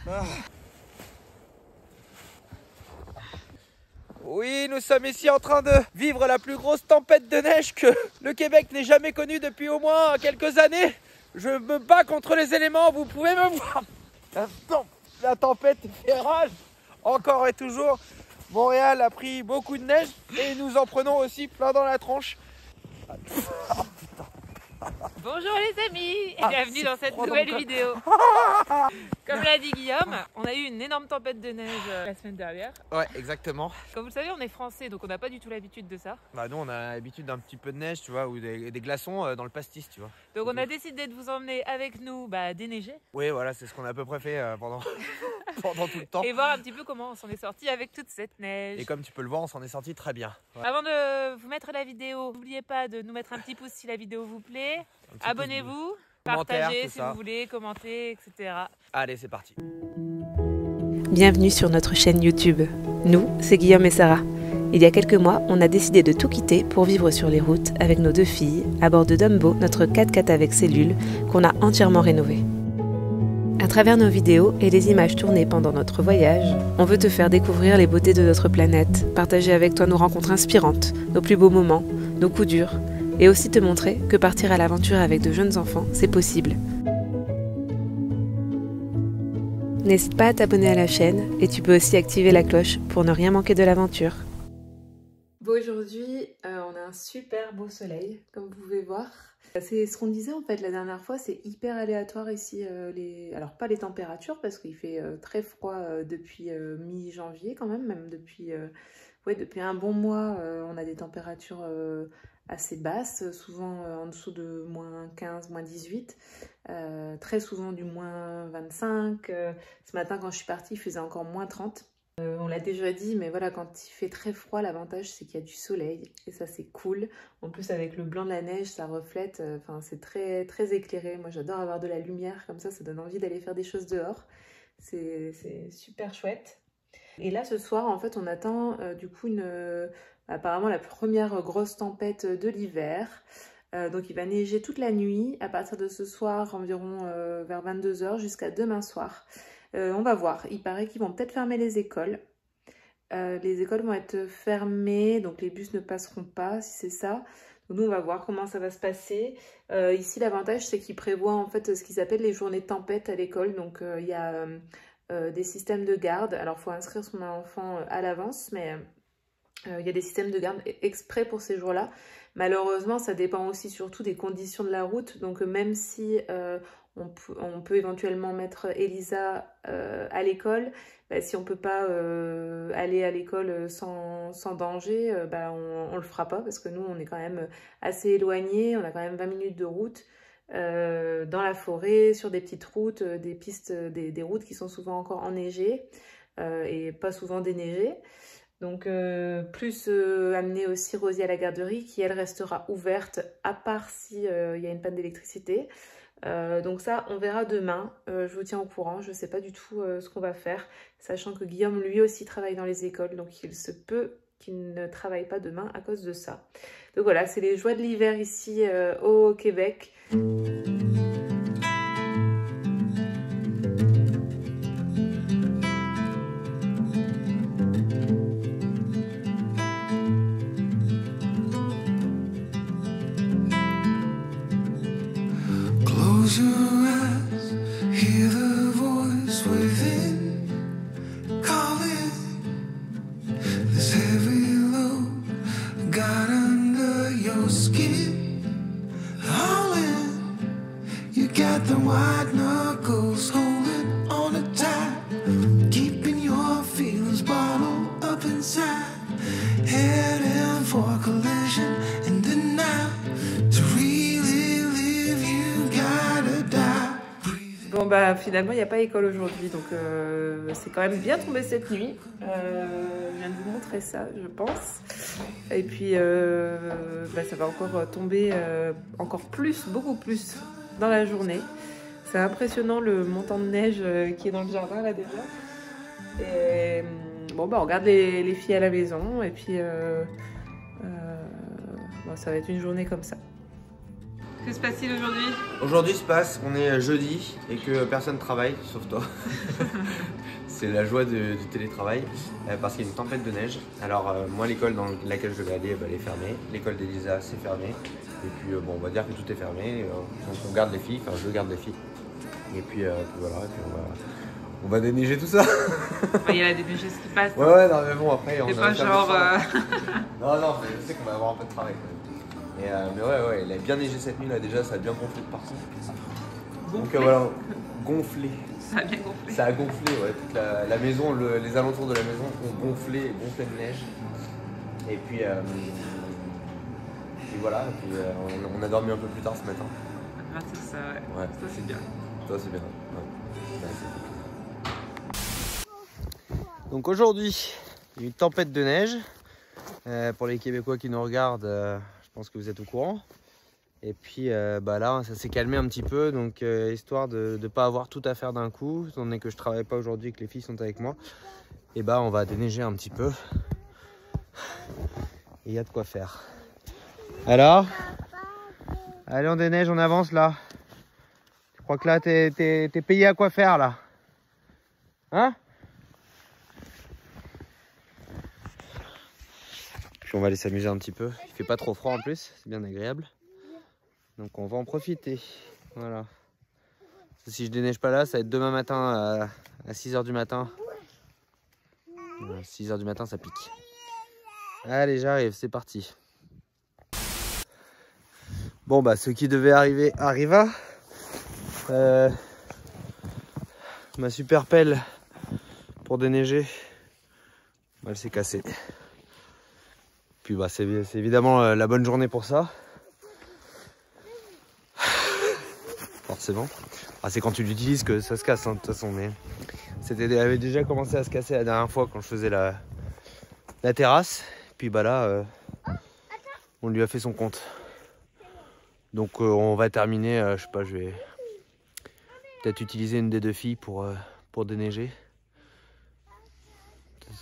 Ah. Oui, nous sommes ici en train de vivre la plus grosse tempête de neige que le Québec n'ait jamais connue depuis au moins quelques années. Je me bats contre les éléments, vous pouvez me voir. La tempête fait rage, encore et toujours. Montréal a pris beaucoup de neige et nous en prenons aussi plein dans la tronche. Bonjour les amis et bienvenue dans cette nouvelle vidéo. Comme l'a dit Guillaume, on a eu une énorme tempête de neige la semaine dernière. Ouais, exactement. Comme vous le savez, on est français donc on n'a pas du tout l'habitude de ça. Bah nous on a l'habitude d'un petit peu de neige, tu vois, ou des glaçons dans le pastis, tu vois. Donc on a décidé de vous emmener avec nous déneiger. Oui, voilà, c'est ce qu'on a à peu près fait pendant tout le temps. Et voir un petit peu comment on s'en est sorti avec toute cette neige. Et comme tu peux le voir, on s'en est sorti très bien. Ouais. Avant de vous mettre la vidéo, n'oubliez pas de nous mettre un petit pouce si la vidéo vous plaît. Abonnez-vous, partagez si vous voulez, commentez, etc. Allez, c'est parti. Bienvenue sur notre chaîne YouTube. Nous, c'est Guillaume et Sarah. Il y a quelques mois, on a décidé de tout quitter pour vivre sur les routes avec nos deux filles, à bord de Dumbo, notre 4x4 avec cellule, qu'on a entièrement rénové. À travers nos vidéos et les images tournées pendant notre voyage, on veut te faire découvrir les beautés de notre planète, partager avec toi nos rencontres inspirantes, nos plus beaux moments, nos coups durs, et aussi te montrer que partir à l'aventure avec de jeunes enfants, c'est possible. N'hésite pas à t'abonner à la chaîne et tu peux aussi activer la cloche pour ne rien manquer de l'aventure. Bon, aujourd'hui, on a un super beau soleil, comme vous pouvez voir. C'est ce qu'on disait en fait la dernière fois, c'est hyper aléatoire ici. Alors pas les températures parce qu'il fait très froid depuis mi-janvier quand même depuis un bon mois, on a des températures assez basses, souvent en dessous de moins 15, moins 18, très souvent du moins 25. Ce matin quand je suis partie, il faisait encore moins 30. On l'a déjà dit, mais voilà, quand il fait très froid, l'avantage c'est qu'il y a du soleil et ça c'est cool. En plus avec le blanc de la neige, ça reflète, c'est très, très éclairé. Moi j'adore avoir de la lumière comme ça donne envie d'aller faire des choses dehors. C'est super chouette. Et là ce soir en fait on attend du coup apparemment la première grosse tempête de l'hiver. Donc il va neiger toute la nuit à partir de ce soir environ vers 22 h jusqu'à demain soir. On va voir, il paraît qu'ils vont peut-être fermer les écoles. Les écoles vont être fermées, donc les bus ne passeront pas si c'est ça. Donc nous on va voir comment ça va se passer. Ici l'avantage c'est qu'ils prévoient en fait ce qu'ils appellent les journées de tempête à l'école. Donc il y a des systèmes de garde. Alors il faut inscrire son enfant à l'avance, mais il y a des systèmes de garde exprès pour ces jours-là. Malheureusement ça dépend aussi surtout des conditions de la route. Donc même si on peut éventuellement mettre Elisa à l'école. Si on ne peut pas aller à l'école sans danger, on ne le fera pas parce que nous, on est quand même assez éloignés. On a quand même 20 minutes de route dans la forêt, sur des petites routes, des pistes, des routes qui sont souvent encore enneigées et pas souvent déneigées. Donc, plus amener aussi Rosie à la garderie qui, elle, restera ouverte à part s'il y a une panne d'électricité. Donc ça on verra demain, je vous tiens au courant, je sais pas du tout ce qu'on va faire, sachant que Guillaume lui aussi travaille dans les écoles, donc il se peut qu'il ne travaille pas demain à cause de ça. Donc voilà, c'est les joies de l'hiver ici au Québec. Close your eyes, hear the voice within calling. This heavy load got under your skin. All in, you got the white knuckles holding on to tight, keeping your feelings bottled up inside, heading for collision and denial. To really live, you gotta die. Bon finalement il n'y a pas école aujourd'hui, donc c'est quand même bien tombé cette nuit. Je viens de vous montrer ça, je pense. Et puis ça va encore tomber encore plus, beaucoup plus dans la journée. C'est impressionnant le montant de neige qui est dans le jardin là déjà. Et on regarde les filles à la maison et puis ça va être une journée comme ça. Que se passe-t-il aujourd'hui? Aujourd'hui se passe qu'on est jeudi et que personne travaille, sauf toi. C'est la joie du télétravail parce qu'il y a une tempête de neige. Alors moi l'école dans laquelle je vais aller elle est fermée, l'école d'Elisa c'est fermé. Et puis bon on va dire que tout est fermé, donc on garde les filles, enfin je garde les filles. Et puis voilà, et puis on va déneiger tout ça. Il y a la déneigée qui passe. Ouais non mais bon après on c'est a pas genre... Non mais je sais qu'on va avoir un peu de travail quand même. Mais ouais, il a bien neigé cette nuit là déjà, ça a bien gonflé de partout. Donc voilà, gonflé. Ça a bien gonflé. Ça a gonflé, ouais. Toute la maison, les alentours de la maison ont gonflé de neige. Et puis voilà, et puis, on a dormi un peu plus tard ce matin. Ah, c'est ça, ouais. Ouais. Ça, c'est bien. Ça, c'est bien. Ouais. Donc aujourd'hui, il y a une tempête de neige. Pour les Québécois qui nous regardent, je pense que vous êtes au courant. Et puis là, ça s'est calmé un petit peu, donc histoire de ne pas avoir tout à faire d'un coup, étant donné que je travaille pas aujourd'hui et que les filles sont avec moi, et on va déneiger un petit peu. Et il y a de quoi faire. Alors? Allez, on déneige, on avance là. Je crois que là, t'es payé à quoi faire là? Hein? Puis on va aller s'amuser un petit peu. Il fait pas trop froid en plus, c'est bien agréable. Donc on va en profiter. Voilà. Si je déneige pas là, ça va être demain matin à 6 h du matin. 6 h du matin, ça pique. Allez, j'arrive, c'est parti. Bon ce qui devait arriver arriva. Ma super pelle pour déneiger, elle s'est cassée. Puis c'est évidemment la bonne journée pour ça. Forcément. C'est quand tu l'utilises que ça se casse de toute façon. Mais elle avait déjà commencé à se casser la dernière fois quand je faisais la terrasse. Puis là, on lui a fait son compte. Donc on va terminer, je sais pas, je vais peut-être utiliser une des deux filles pour déneiger.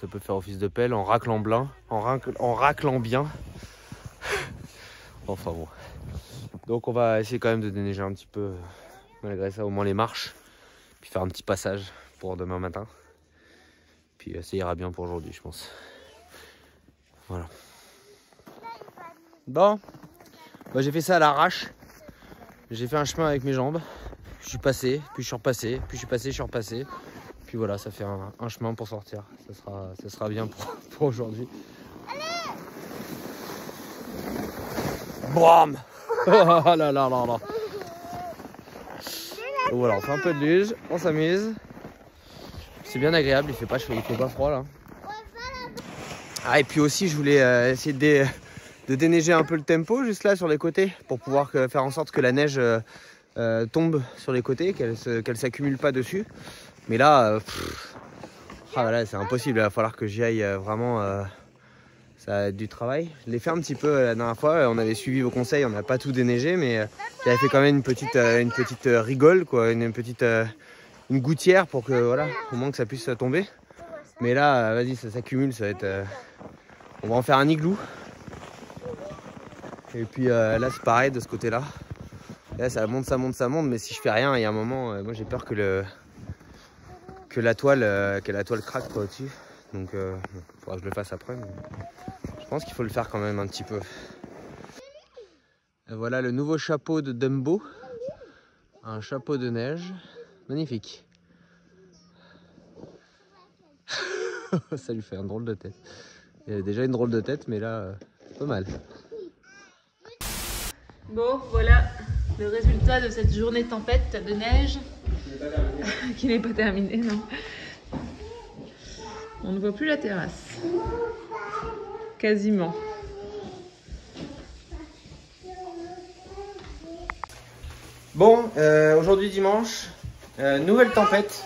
Ça peut faire office de pelle en raclant bien. Enfin bon. Donc on va essayer quand même de déneiger un petit peu, malgré ça, au moins les marches. Puis faire un petit passage pour demain matin. Puis ça ira bien pour aujourd'hui, je pense. Voilà. Bon. J'ai fait ça à l'arrache. J'ai fait un chemin avec mes jambes. Je suis passé, puis je suis repassé, puis je suis passé, je suis repassé. Puis voilà, ça fait un chemin pour sortir. Ça sera bien pour aujourd'hui. Bram. Oh là là là là. Donc voilà, on fait un peu de luge, on s'amuse. C'est bien agréable, il fait pas froid là. Et puis aussi je voulais essayer de déneiger un peu le tempo juste là sur les côtés pour pouvoir faire en sorte que la neige tombe sur les côtés, qu'elle s'accumule pas dessus. Mais là, voilà, c'est impossible, il va falloir que j'y aille vraiment. Ça va être du travail. Je l'ai fait un petit peu la dernière fois, on avait suivi vos conseils, on n'a pas tout déneigé, mais j'avais fait quand même une petite rigole, quoi, une gouttière pour que voilà, au moins que ça puisse tomber. Mais là, vas-y, ça s'accumule, ça va être. On va en faire un igloo. Et puis là, c'est pareil de ce côté-là. Là, ça monte, mais si je fais rien, il y a un moment, moi j'ai peur que la toile craque quoi au-dessus. Donc, il faudra que je le fasse après. Mais je pense qu'il faut le faire quand même un petit peu. Et voilà le nouveau chapeau de Dumbo. Un chapeau de neige. Magnifique. Ça lui fait un drôle de tête. Il a déjà une drôle de tête, mais là, pas mal. Bon, voilà le résultat de cette journée tempête de neige. Qui n'est pas terminée, non. On ne voit plus la terrasse. Quasiment. Bon, aujourd'hui dimanche, nouvelle tempête.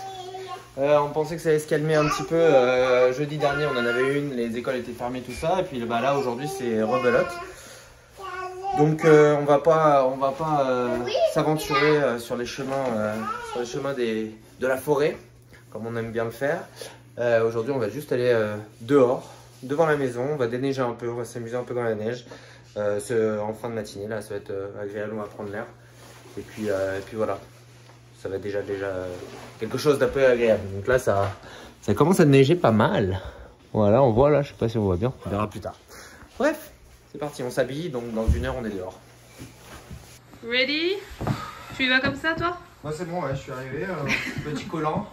On pensait que ça allait se calmer un petit peu. Jeudi dernier, on en avait une, les écoles étaient fermées, tout ça. Et puis là, aujourd'hui, c'est rebelote. Donc, on va pas s'aventurer sur les chemins, de la forêt, comme on aime bien le faire. Aujourd'hui, on va juste aller dehors, devant la maison. On va déneiger un peu, on va s'amuser un peu dans la neige. en fin de matinée là, ça va être agréable, on va prendre l'air. Et puis voilà, ça va être déjà quelque chose d'un peu agréable. Donc là ça commence à neiger pas mal. Voilà, on voit là, je sais pas si on voit bien, on verra plus tard. Bref, c'est parti, on s'habille, donc dans 1 heure on est dehors. Ready? Tu y vas comme ça toi? Moi c'est bon, ouais, je suis arrivé, petit collant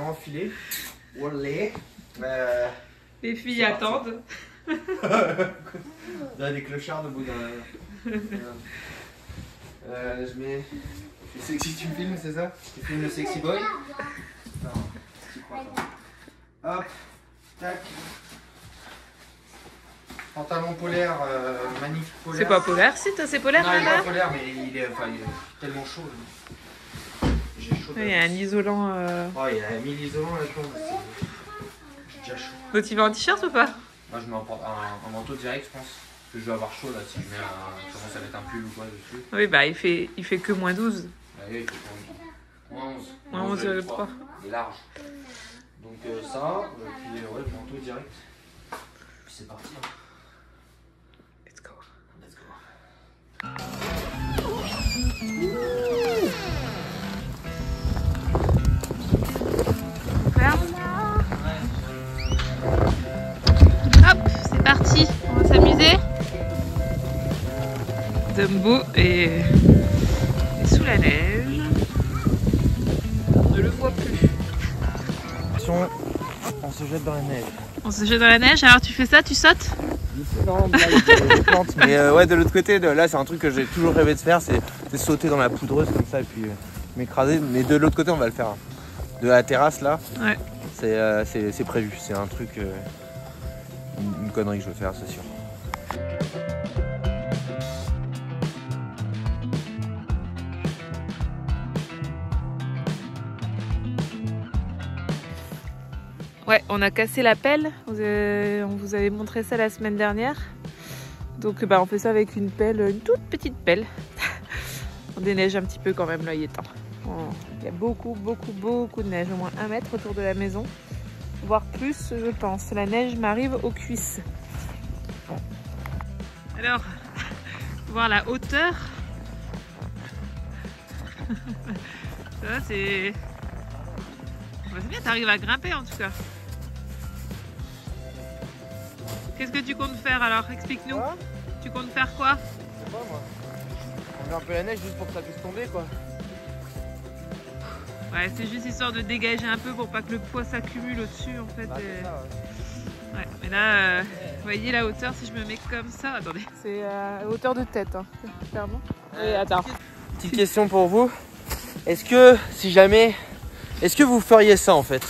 enfilé. Olé. Les filles attendent. Il y a des clochards debout d'un... je mets... Sexy, tu me filmes, c'est ça? Tu filmes le sexy boy? Non, tu crois pas. Hop, tac. Pantalon polaire, magnifique polaire. C'est pas polaire si toi, c'est polaire non, il est là? pas polaire, mais il est tellement chaud. J'ai chaud. Il y a un isolant. Oh, il a mis l'isolant là-dedans. J'ai déjà chaud. Donc tu vas en t-shirt ou pas? Moi je mets un manteau direct, je pense. Parce que je vais avoir chaud là si je mets un. Je commence à mettre un pull ou quoi dessus. Oui, bah il fait que moins 12. Ah oui, il fait moins 11. Moins 11 le 3. Il est large. Donc ça, puis ouais, le manteau direct. Puis c'est parti. Hein. Let's go. Let's go. Hop, c'est parti, on va s'amuser. Dumbo est sous la neige. On ne le voit plus. Attention, on se jette dans la neige. On se jette dans la neige, alors tu fais ça, tu sautes? Non, je plante. Mais ouais, de l'autre côté, là c'est un truc que j'ai toujours rêvé de faire, c'est sauter dans la poudreuse comme ça et puis m'écraser. Mais de l'autre côté, on va le faire. De la terrasse là, ouais. C'est prévu, c'est un truc, une connerie que je veux faire, c'est sûr. Ouais, on a cassé la pelle, on vous avait montré ça la semaine dernière. Donc bah, on fait ça avec une pelle, une toute petite pelle. On déneige un petit peu quand même, là il est temps. Il y a beaucoup de neige, au moins 1 mètre autour de la maison, voire plus je pense. La neige m'arrive aux cuisses. Alors, voir la hauteur. Ça c'est... C'est bien, t'arrives à grimper en tout cas. Qu'est-ce que tu comptes faire alors? Explique-nous. Tu comptes faire quoi? Je sais pas moi. On met un peu la neige juste pour que ça puisse tomber quoi. Ouais, c'est juste histoire de dégager un peu pour pas que le poids s'accumule au-dessus en fait. Bah, c'est ça, ouais. Ouais, mais là, vous voyez la hauteur si je me mets comme ça. Attendez. C'est à hauteur de tête, hein, clairement. Et attends. Petite question pour vous. Est-ce que vous feriez ça en fait?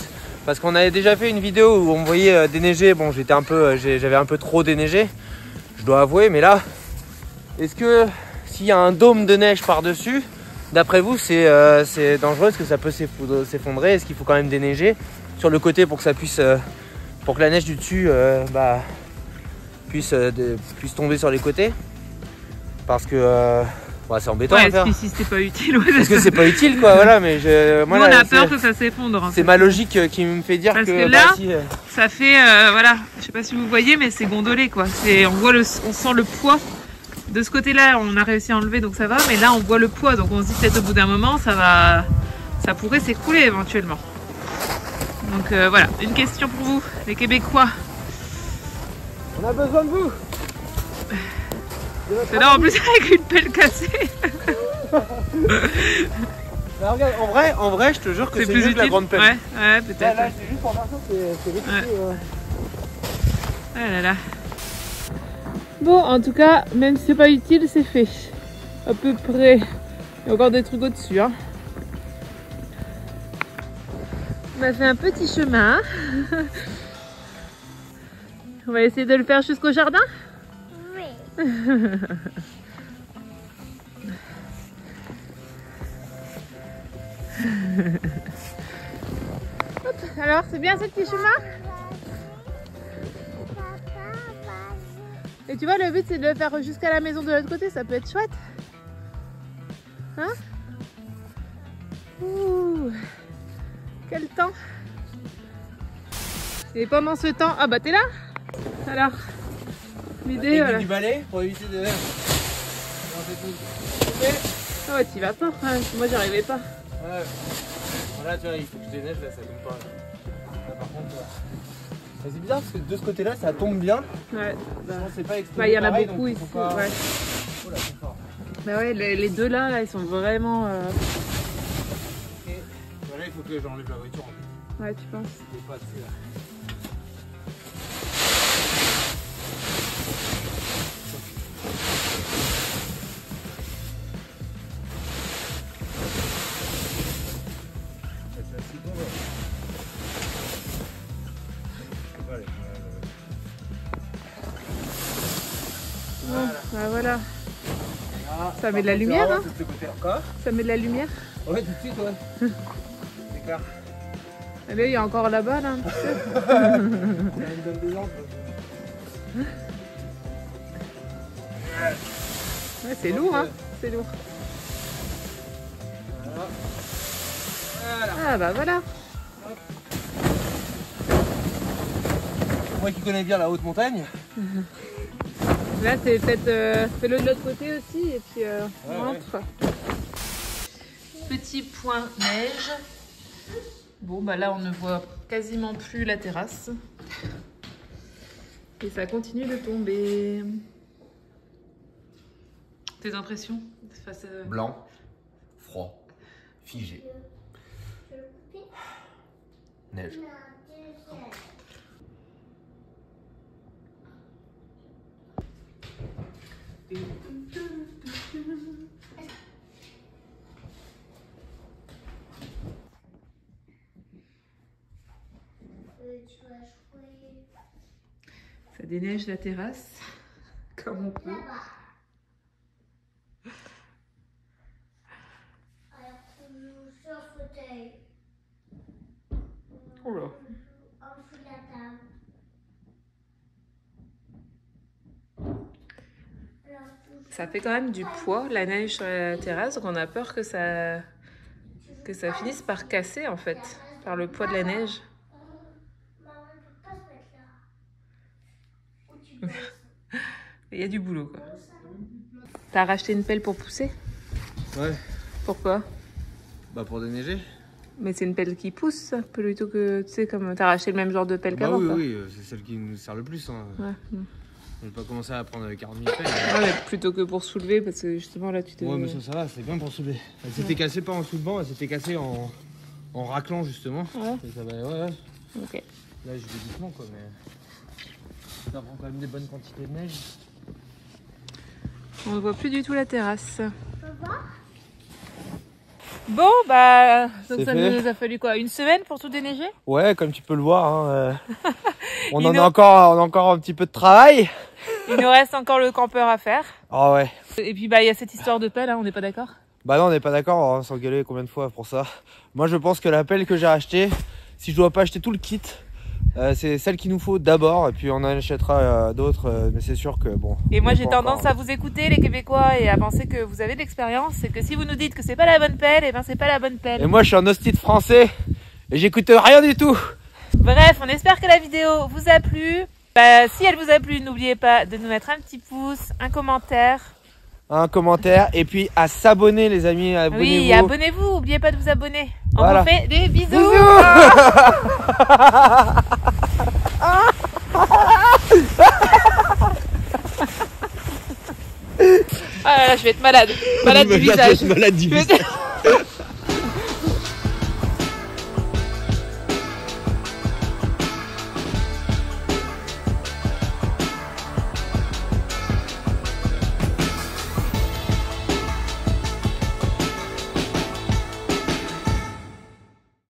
Parce qu'on avait déjà fait une vidéo où on me voyait déneiger. Bon, j'avais un peu trop déneigé, je dois avouer. Mais là, est-ce que s'il y a un dôme de neige par-dessus, d'après vous, c'est dangereux? Est-ce que ça peut s'effondrer? Est-ce qu'il faut quand même déneiger sur le côté pour que ça puisse, pour que la neige du dessus puisse tomber sur les côtés? Parce que ouais, c'est embêtant à faire. Si c'est pas utile. Ouais, parce que c'est pas utile quoi, voilà, mais moi, nous, on a peur que ça s'effondre. C'est ma logique qui me fait dire parce que là, ça fait, voilà, je sais pas si vous voyez, mais c'est gondolé quoi. On sent le poids. De ce côté-là, on a réussi à enlever, donc ça va, mais là, on voit le poids, donc on se dit peut-être au bout d'un moment, ça pourrait s'écrouler éventuellement. Donc voilà, une question pour vous, les Québécois. On a besoin de vous. C'est là en plus avec une pelle cassée. Bah, regarde, en vrai, je te jure que c'est mieux que la grande pelle. Ouais, peut-être. Là, c'est juste pour faire ça, c'est vite. Ah là là. Bon, en tout cas, même si c'est pas utile, c'est fait. À peu près. Il y a encore des trucs au-dessus. Hein. On a fait un petit chemin. On va essayer de le faire jusqu'au jardin. Oui. Hop, alors, c'est bien ce petit chemin? Et tu vois, le but c'est de le faire jusqu'à la maison de l'autre côté, ça peut être chouette. Hein? Ouh, quel temps! Et pendant ce temps, ah bah t'es là? Alors, L'idée, voilà. Du balai pour éviter de... Oh, t'y vas pas, hein. Moi j'arrivais pas. Ouais. Voilà, tu vois, il faut que je déneige, là, ça tombe pas. Là, par contre, c'est bizarre parce que de ce côté-là, ça tombe bien. Ouais. C'est pas extrêmement. Bah, il y en a pareil, beaucoup donc ici. faut pas... Ouais. Oh là, c'est fort. Bah ouais, les deux là, ils sont vraiment. Et voilà, il faut que j'enlève la voiture. En fait. Ouais, tu penses? C'est pas assez là. Bah voilà. Ça met de la lumière, hein? Quoi? Ça met de la lumière? Ouais, tout de suite, ouais. C'est clair. Et là, il y a encore là-bas, là, un petit peu. Ça me donne des lampes. Ouais, c'est lourd, hein? C'est lourd. Voilà. Ah bah voilà. Moi qui connais bien la haute montagne. Là, c'est peut-être fais-le de l'autre côté aussi et puis on rentre. Petit point neige. Bon bah là on ne voit quasiment plus la terrasse. Et ça continue de tomber. Tes impressions face à... Blanc, froid, figé. Neige. Ça déneige la terrasse comme on peut. Oh là. Ça fait quand même du poids, la neige sur la terrasse, donc on a peur que ça finisse par casser en fait, par le poids de la neige. Il y a du boulot quoi. T'as racheté une pelle pour pousser? Ouais. Pourquoi? Bah pour déneiger. Mais c'est une pelle qui pousse, plutôt que, tu sais, comme t'as racheté le même genre de pelle qu'avant. Oui, quoi. oui, c'est celle qui nous sert le plus. Hein. Ouais. Je vais pas commencer à prendre 40 000 pelles. Ouais, mais plutôt que pour soulever, parce que justement là tu te... Ouais, mais ça va, c'est bien pour soulever. Elle s'était cassée pas en soulevant, elle s'était cassée en raclant justement. Ouais. Et ça va, ouais. Ok. Là, je vais doucement quoi, mais ça prend quand même des bonnes quantités de neige. On ne voit plus du tout la terrasse. Bon, bah, donc ça nous a fallu quoi? Une semaine pour tout déneiger? Ouais, comme tu peux le voir, hein, on a encore un petit peu de travail. Il nous reste encore le campeur à faire. Ah ouais. Et puis bah il y a cette histoire de pelle, hein, on n'est pas d'accord? Bah non, on n'est pas d'accord, on va s'engueuler combien de fois pour ça. Moi je pense que la pelle que j'ai achetée, si je dois pas acheter tout le kit, c'est celle qu'il nous faut d'abord et puis on en achètera d'autres, mais c'est sûr que bon. Et moi j'ai tendance à vous écouter les Québécois et à penser que vous avez de l'expérience et que si vous nous dites que c'est pas la bonne pelle, et ben c'est pas la bonne pelle. Et moi je suis un hostile français et j'écoute rien du tout. Bref, on espère que la vidéo vous a plu. Bah, si elle vous a plu, n'oubliez pas de nous mettre un petit pouce, un commentaire. Un commentaire et puis à s'abonner les amis, abonnez-vous. Oui, abonnez-vous, n'oubliez pas de vous abonner. On voilà. vous fait des bisous. Ah là là, je vais être malade. Malade du visage. Malade du visage.